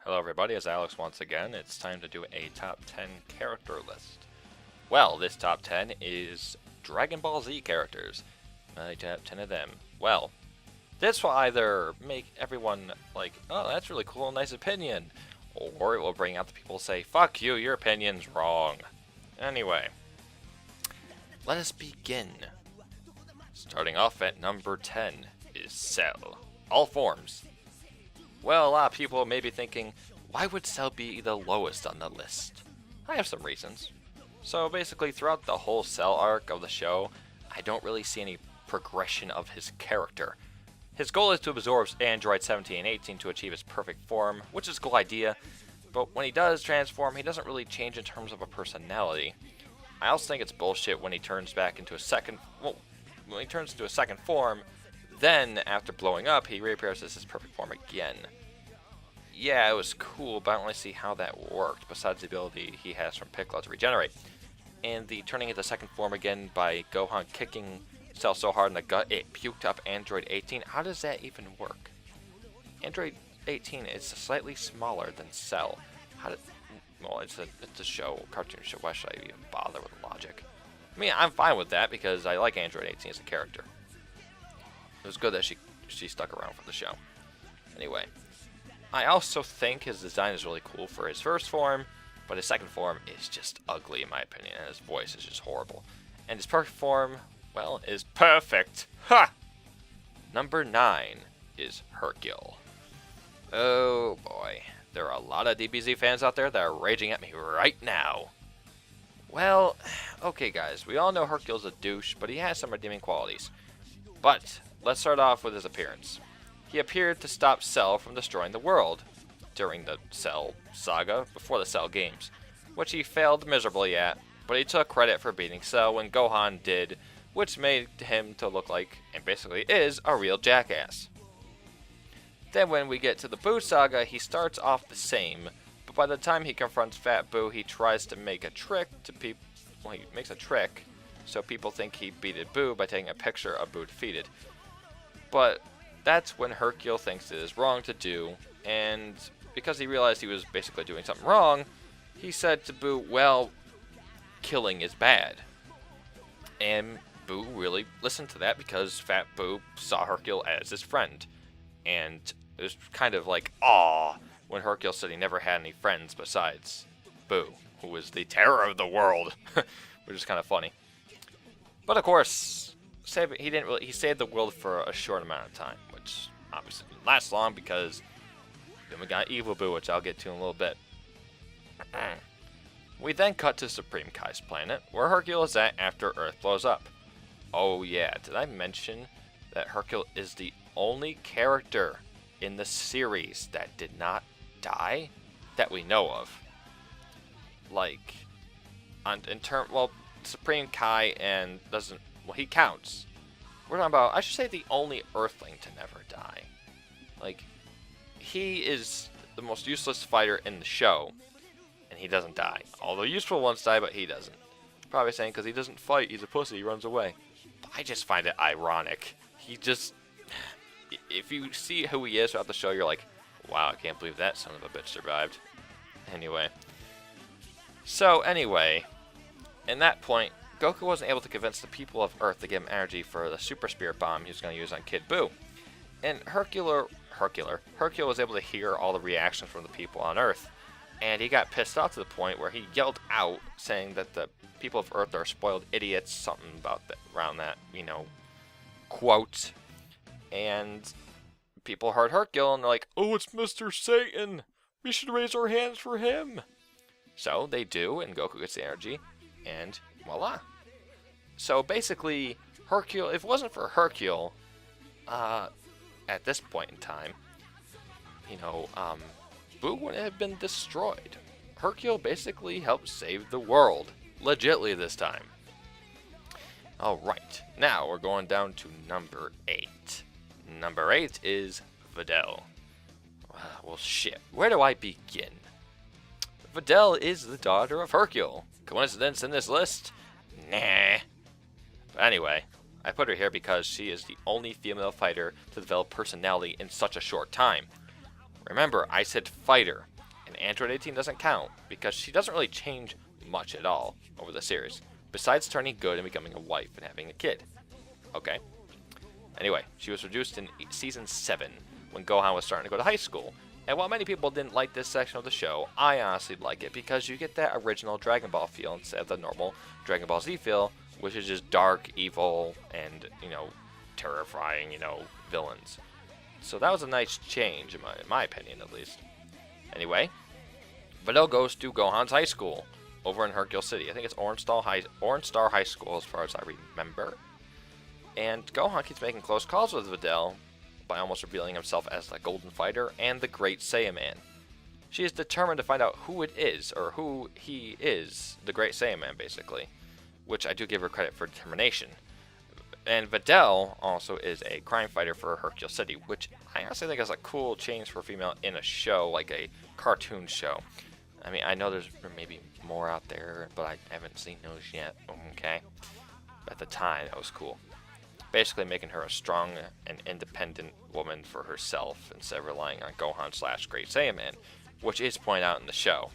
Hello everybody, it's Alex once again. It's time to do a top 10 character list. Well, this top 10 is Dragon Ball Z characters. My top 10 of them. Well, this will either make everyone like, oh, that's really cool, nice opinion. Or it will bring out the people who say, fuck you, your opinion's wrong. Anyway, let us begin. Starting off at number 10 is Cell. All forms. Well, a lot of people may be thinking, why would Cell be the lowest on the list? I have some reasons. So basically, throughout the whole Cell arc of the show, I don't really see any progression of his character. His goal is to absorb Android 17 and 18 to achieve his perfect form, which is a cool idea, but when he does transform, he doesn't really change in terms of a personality. I also think it's bullshit when he turns back into a second, when he turns into a second form, then, after blowing up, he reappears as his perfect form again. Yeah, it was cool, but I don't really see how that worked, besides the ability he has from Piccolo to regenerate. And the turning into second form again by Gohan kicking Cell so hard in the gut, it puked up Android 18. How does that even work? Android 18 is slightly smaller than Cell. Well, it's a show, cartoon show. Why should I even bother with logic? I mean, I'm fine with that because I like Android 18 as a character. It was good that she stuck around for the show. Anyway, I also think his design is really cool for his first form, but his second form is just ugly in my opinion, and his voice is just horrible. And his perfect form, well, is perfect. Ha! Number 9 is Hercule. Oh boy, there are a lot of DBZ fans out there that are raging at me right now. Well, okay guys, we all know Hercule's a douche, but he has some redeeming qualities. But let's start off with his appearance. He appeared to stop Cell from destroying the world during the Cell saga before the Cell games, which he failed miserably at, but he took credit for beating Cell when Gohan did, which made him to look like, and basically is, a real jackass. Then when we get to the Buu saga, he starts off the same, but by the time he confronts Fat Buu, he tries to make a trick to people. Well, he makes a trick so people think he beated Buu by taking a picture of Buu defeated. But that's when Hercule thinks it is wrong to do, and because he realized he was basically doing something wrong, he said to Buu, well, killing is bad. And Buu really listened to that because Fat Buu saw Hercule as his friend. And it was kind of like, aw, when Hercule said he never had any friends besides Buu, who was the terror of the world, which is kind of funny. But of course, he saved the world for a short amount of time, which obviously didn't last long because then we got Evil Buu, which I'll get to in a little bit. We then cut to Supreme Kai's planet, where Hercule is at after Earth blows up. Oh yeah, did I mention that Hercule is the only character in the series that did not die that we know of? Like, Supreme Kai and doesn't, well, he counts. We're talking about, I should say, the only Earthling to never die. Like, he is the most useless fighter in the show, and he doesn't die. All the useful ones die, but he doesn't. Probably saying because he doesn't fight, he's a pussy, he runs away. But I just find it ironic. He just, if you see who he is throughout the show, you're like, wow, I can't believe that son of a bitch survived. Anyway. So, anyway, in that point, Goku wasn't able to convince the people of Earth to give him energy for the Super Spirit Bomb he was going to use on Kid Buu. And Hercule was able to hear all the reactions from the people on Earth. And he got pissed off to the point where he yelled out, saying that the people of Earth are spoiled idiots, something about that, around that, quote. And people heard Hercule and they're like, oh, it's Mr. Satan! We should raise our hands for him! So they do, and Goku gets the energy, and voila. So basically, Hercule, if it wasn't for Hercule, at this point in time, Buu wouldn't have been destroyed. Hercule basically helped save the world. Legitly this time. Alright, now we're going down to number 8. Number 8 is Videl. Well, shit. Where do I begin? Videl is the daughter of Hercule. Coincidence in this list? Nah. But anyway, I put her here because she is the only female fighter to develop personality in such a short time. Remember, I said fighter. And Android 18 doesn't count, because she doesn't really change much at all over the series, besides turning good and becoming a wife and having a kid. Okay. Anyway, she was reduced in Season 7, when Gohan was starting to go to high school. And while many people didn't like this section of the show, I honestly like it because you get that original Dragon Ball feel instead of the normal Dragon Ball Z feel, which is just dark, evil, and, terrifying, villains. So that was a nice change, in my opinion, at least. Anyway, Videl goes to Gohan's high school over in Hercules City. I think it's Orange Star High School, as far as I remember. And Gohan keeps making close calls with Videl by almost revealing himself as the Golden Fighter and the Great Saiyaman. She is determined to find out who it is, or who he is, the Great Saiyaman, basically. Which I do give her credit for determination. And Videl also is a crime fighter for Hercules City, which I honestly think is a cool change for a female in a show, like a cartoon show. I mean, I know there's maybe more out there, but I haven't seen those yet, okay? At the time, that was cool. Basically making her a strong and independent woman for herself, instead of relying on Gohan/Great Saiyaman, which is pointed out in the show.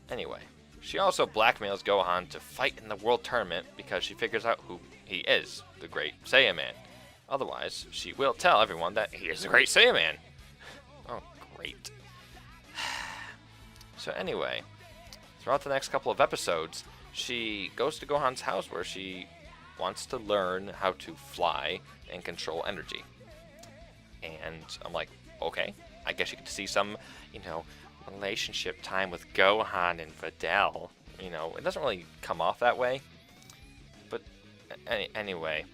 Anyway, she also blackmails Gohan to fight in the World Tournament because she figures out who he is, the Great Saiyaman. Otherwise, she will tell everyone that he is the Great Saiyaman. Oh, great. So anyway, throughout the next couple of episodes, she goes to Gohan's house where she wants to learn how to fly and control energy. And I'm like, okay, I guess you get to see some, relationship time with Gohan and Videl. It doesn't really come off that way. But anyway,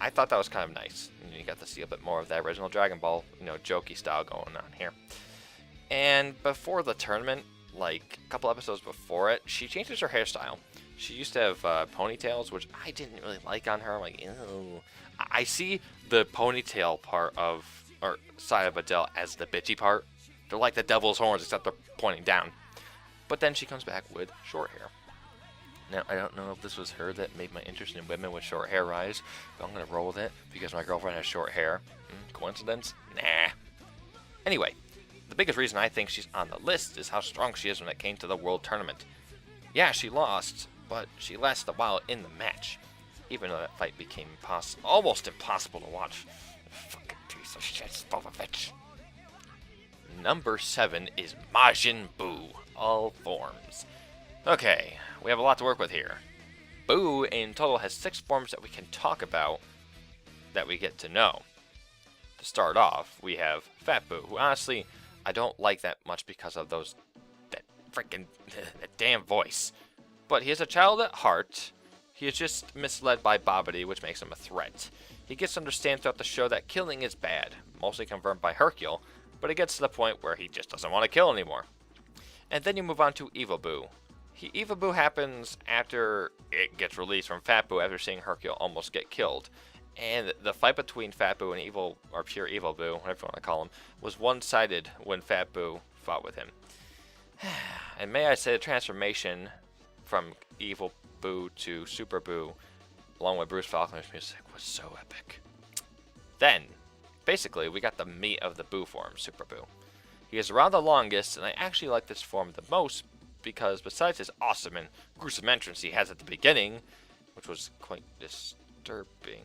I thought that was kind of nice. You got to see a bit more of that original Dragon Ball, jokey style going on here. And before the tournament, like a couple episodes before it, she changes her hairstyle. She used to have ponytails, which I didn't really like on her. I'm like, ew. I see the ponytail part or side of Videl as the bitchy part. They're like the devil's horns, except they're pointing down. But then she comes back with short hair. Now, I don't know if this was her that made my interest in women with short hair rise, but I'm going to roll with it because my girlfriend has short hair. Coincidence? Nah. Anyway, the biggest reason I think she's on the list is how strong she is when it came to the World Tournament. Yeah, she lost, but she lasted a while in the match, even though that fight became almost impossible to watch. Fucking piece of shit, Spopovich. Number 7 is Majin Buu, all forms. Okay, we have a lot to work with here. Buu in total has 6 forms that we can talk about, that we get to know. To start off, we have Fat Buu, who honestly, I don't like that much because of that damn voice. But he is a child at heart. He is just misled by Babidi, which makes him a threat. He gets to understand throughout the show that killing is bad, mostly confirmed by Hercule, but it gets to the point where he just doesn't want to kill anymore. And then you move on to Evil Buu. Evil Buu happens after it gets released from Fat Buu after seeing Hercule almost get killed. And the fight between Fat Buu and pure Evil Buu, whatever you want to call him, was one-sided when Fat Buu fought with him. And may I say the transformation from Evil Buu to Super Buu, along with Bruce Faulkner's music, was so epic. Then, basically, we got the meat of the Buu form, Super Buu. He is around the longest, and I actually like this form the most because besides his awesome and gruesome entrance he has at the beginning, which was quite disturbing,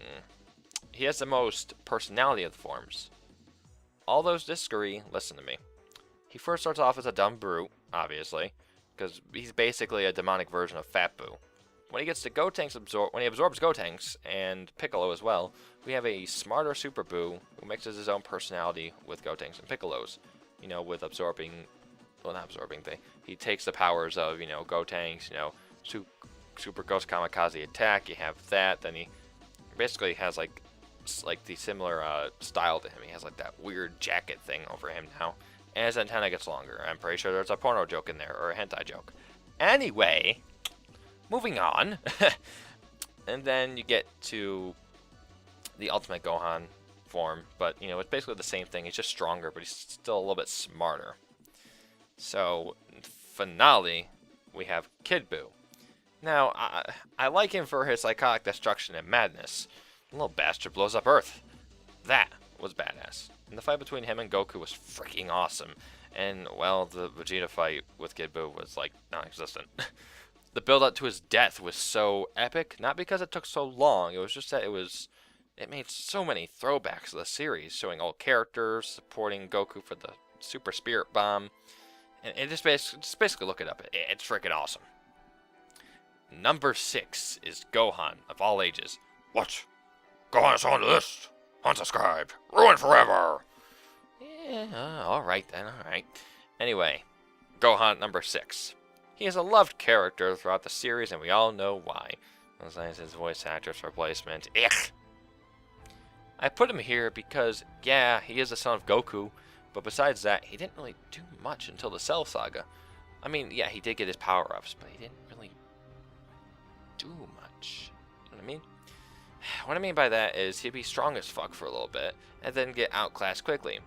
he has the most personality of the forms. All those disagree, listen to me. He first starts off as a dumb brute, obviously, because he's basically a demonic version of Fat Buu. When he gets to when he absorbs Gotenks and Piccolo as well, we have a smarter Super Buu who mixes his own personality with Gotenks and Piccolo's. With absorbing, well, not absorbing, he takes the powers of, Gotenks, Super Ghost Kamikaze Attack. You have that. Then he basically has like the similar style to him. He has like that weird jacket thing over him now, and his antenna gets longer. I'm pretty sure there's a porno joke in there or a hentai joke. Anyway, moving on. And then you get to the Ultimate Gohan form, but it's basically the same thing. He's just stronger, but he's still a little bit smarter. So, finale, we have Kid Buu. Now, I like him for his psychotic destruction and madness. The little bastard blows up Earth. That was badass. And the fight between him and Goku was freaking awesome. And, well, the Vegeta fight with Kid Buu was, like, non-existent. The build-up to his death was so epic, not because it took so long, it was just that it made so many throwbacks to the series, showing old characters, supporting Goku for the Super Spirit Bomb, and just basically look it up. It's freaking awesome. Number 6 is Gohan, of all ages. What? Gohan's on the list. Unsubscribed. Ruined forever. Yeah, alright then, alright. Anyway, Gohan number 6. He is a loved character throughout the series, and we all know why. Besides his voice actor's replacement. Ich! I put him here because, yeah, he is the son of Goku, but besides that, he didn't really do much until the Cell Saga. I mean, yeah, he did get his power-ups, but he didn't really do much. You know what I mean? What I mean by that is he'd be strong as fuck for a little bit, and then get outclassed quickly.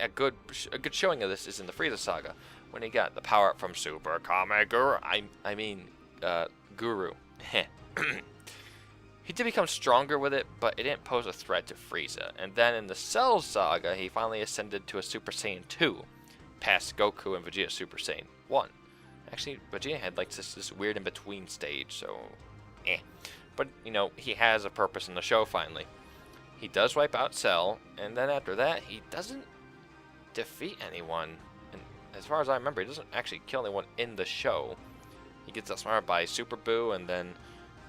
A good showing of this is in the Frieza Saga, when he got the power up from Super Kame Guru. Guru. He did become stronger with it, but it didn't pose a threat to Frieza. And then in the Cell Saga, he finally ascended to a Super Saiyan 2, past Goku and Vegeta Super Saiyan 1. Actually, Vegeta had like this weird in-between stage, so But, you know, he has a purpose in the show finally. He does wipe out Cell, and then after that, he doesn't defeat anyone. And as far as I remember, he doesn't actually kill anyone in the show. He gets outsmarted by Super Buu, and then,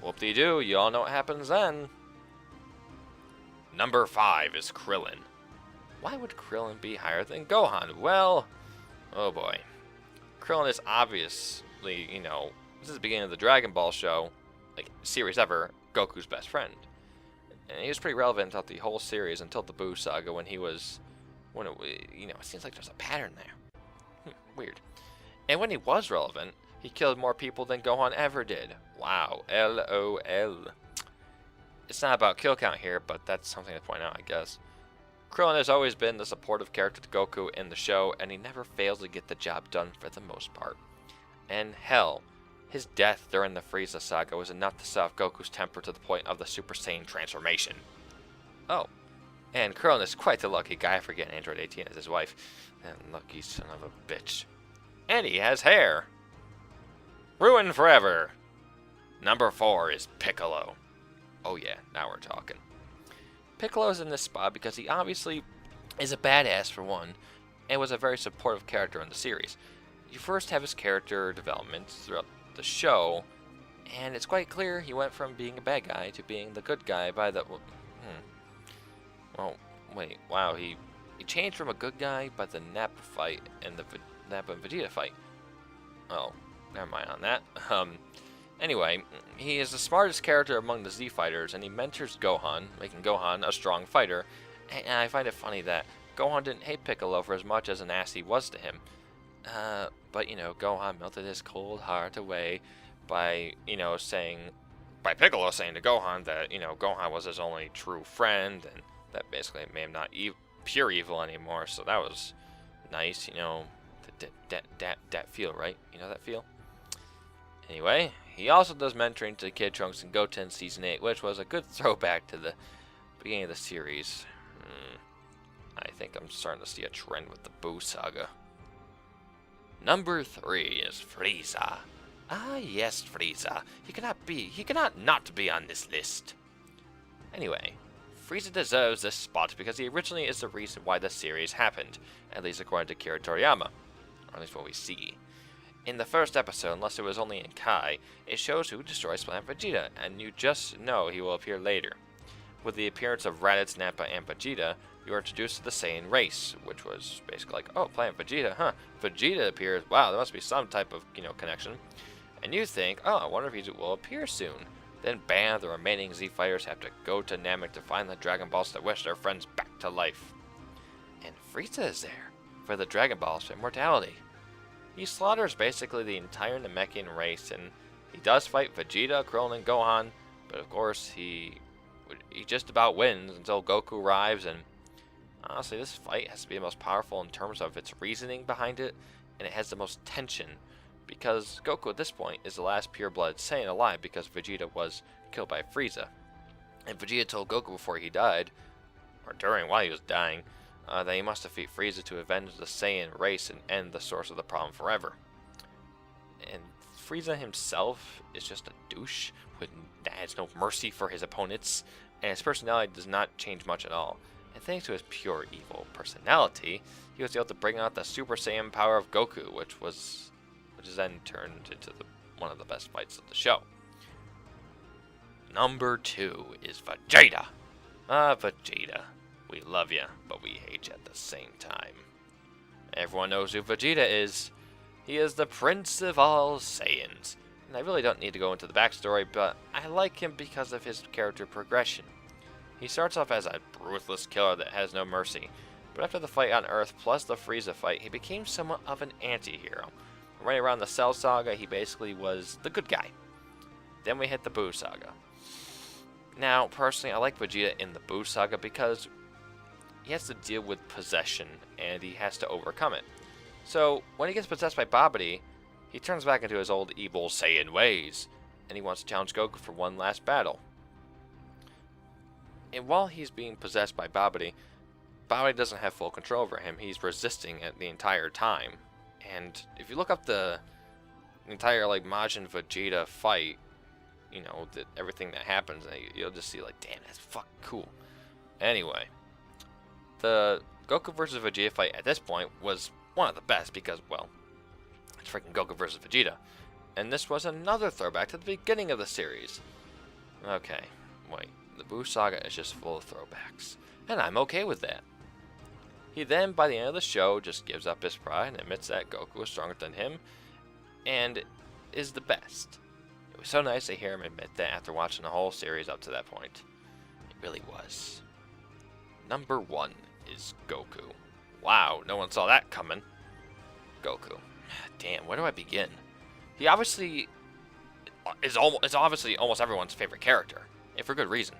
whoop-de-doo, you all know what happens then. Number 5 is Krillin. Why would Krillin be higher than Gohan? Well, oh boy. Krillin is obviously, you know, this is the beginning of the Dragon Ball show, like, series ever, Goku's best friend. And he was pretty relevant throughout the whole series until the Buu Saga, when it seems like there's a pattern there. Weird. And when he was relevant, he killed more people than Gohan ever did. Wow, LOL. It's not about kill count here, but that's something to point out, I guess. Krillin has always been the supportive character to Goku in the show, and he never fails to get the job done for the most part. And hell, his death during the Frieza Saga was enough to set off Goku's temper to the point of the Super Saiyan transformation. Oh, and Krillin is quite the lucky guy for getting Android 18 as his wife. That lucky son of a bitch. And he has hair. Ruined forever. Number 4 is Piccolo. Oh yeah, now we're talking. Piccolo's in this spot because he obviously is a badass for one, and was a very supportive character in the series. You first have his character development throughout the show, and it's quite clear he went from being a bad guy to being the good guy by the... he changed from a good guy by the Nappa fight and the Nappa and Vegeta fight. Oh, never mind on that. Anyway, he is the smartest character among the Z fighters, and he mentors Gohan, making Gohan a strong fighter. And I find it funny that Gohan didn't hate Piccolo for as much as an ass he was to him. But, you know, Gohan melted his cold heart away by Piccolo saying to Gohan that, you know, Gohan was his only true friend, and that basically made him not pure evil anymore. So that was nice, you know, that feel, right? You know that feel? Anyway, he also does mentoring to Kid Trunks and Goten Season 8, which was a good throwback to the beginning of the series. I think I'm starting to see a trend with the Buu Saga. Number 3 is Frieza. Ah, yes, Frieza. He cannot not be on this list. Anyway, Frieza deserves this spot because he originally is the reason why the series happened, at least according to Kira Toriyama, or at least what we see. In the first episode, unless it was only in Kai, it shows who destroys Planet Vegeta, and you just know he will appear later. With the appearance of Raditz, Nappa, and Vegeta, you are introduced to the Saiyan race, which was basically like, oh, Planet Vegeta, huh? Vegeta appears, wow, there must be some type of, connection. And you think, oh, I wonder if he will appear soon. Then bam, the remaining Z fighters have to go to Namek to find the Dragon Balls to wish their friends back to life. And Frieza is there, for the Dragon Balls for immortality. He slaughters basically the entire Namekian race, and he does fight Vegeta, Krillin, and Gohan, but of course he just about wins until Goku arrives, and honestly this fight has to be the most powerful in terms of its reasoning behind it, and it has the most tension, because Goku at this point is the last pure-blood Saiyan alive because Vegeta was killed by Frieza. And Vegeta told Goku before he died, or while he was dying, that he must defeat Frieza to avenge the Saiyan race and end the source of the problem forever. And Frieza himself is just a douche that has no mercy for his opponents, and his personality does not change much at all. And thanks to his pure evil personality, he was able to bring out the Super Saiyan power of Goku, which is then turned into one of the best fights of the show. Number 2 is Vegeta. Vegeta. We love you, but we hate you at the same time. Everyone knows who Vegeta is. He is the Prince of all Saiyans. And I really don't need to go into the backstory, but I like him because of his character progression. He starts off as a ruthless killer that has no mercy, but after the fight on Earth plus the Frieza fight, he became somewhat of an anti-hero. Right around the Cell Saga, he basically was the good guy. Then we hit the Buu Saga. Now, personally, I like Vegeta in the Buu Saga because he has to deal with possession, and he has to overcome it. So, when he gets possessed by Babidi, he turns back into his old evil Saiyan ways, and he wants to challenge Goku for one last battle. And while he's being possessed by Babidi, Babidi doesn't have full control over him. He's resisting it the entire time. And if you look up the entire Majin Vegeta fight, you know, everything that happens, you'll just see damn, that's fucking cool. Anyway, the Goku versus Vegeta fight at this point was one of the best because, well, it's freaking Goku versus Vegeta. And this was another throwback to the beginning of the series. Okay, wait. The Buu Saga is just full of throwbacks. And I'm okay with that. He then, by the end of the show, just gives up his pride and admits that Goku is stronger than him and is the best. It was so nice to hear him admit that after watching the whole series up to that point. It really was. Number 1 is Goku. Wow, no one saw that coming. Goku. Damn, where do I begin? He obviously is obviously almost everyone's favorite character, and for good reason.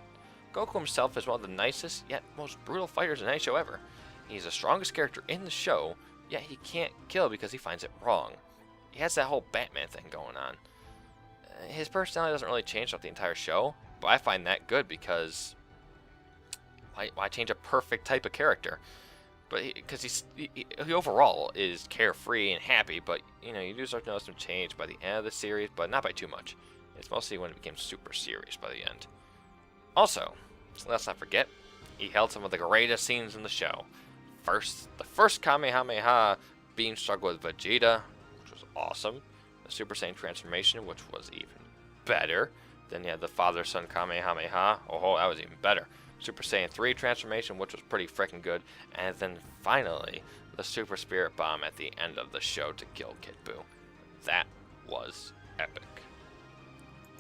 Goku himself is one of the nicest, yet most brutal fighters in any show ever. He's the strongest character in the show, yet he can't kill because he finds it wrong. He has that whole Batman thing going on. His personality doesn't really change throughout the entire show, but I find that good because why change a perfect type of character? But because he overall is carefree and happy, but you know, you do start to notice some change by the end of the series, but not by too much. It's mostly when it became super serious by the end. Also, let's not forget, he held some of the greatest scenes in the show. The first Kamehameha beam struggle with Vegeta, which was awesome. The Super Saiyan transformation, which was even better. Then you had the father-son Kamehameha. Oh, that was even better. Super Saiyan 3 transformation, which was pretty freaking good. And then finally, the Super Spirit Bomb at the end of the show to kill Kid Buu. That was epic.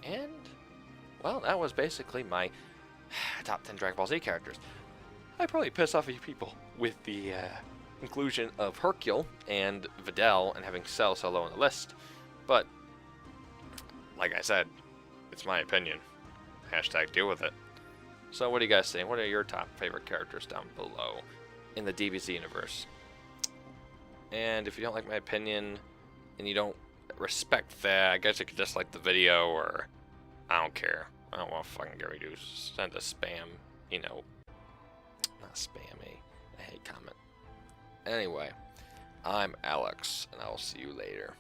And, well, that was basically my top 10 Dragon Ball Z characters. I probably pissed off a few people with the inclusion of Hercules and Videl and having Cell so low on the list. But, like I said, it's my opinion. Hashtag deal with it. So what do you guys think? What are your top favorite characters down below in the DBZ universe? And if you don't like my opinion and you don't respect that, I guess you could dislike the video, or I don't care. I don't want to fucking get ready to send a spam, you know, not spammy, a hate comment. Anyway, I'm Alex, and I will see you later.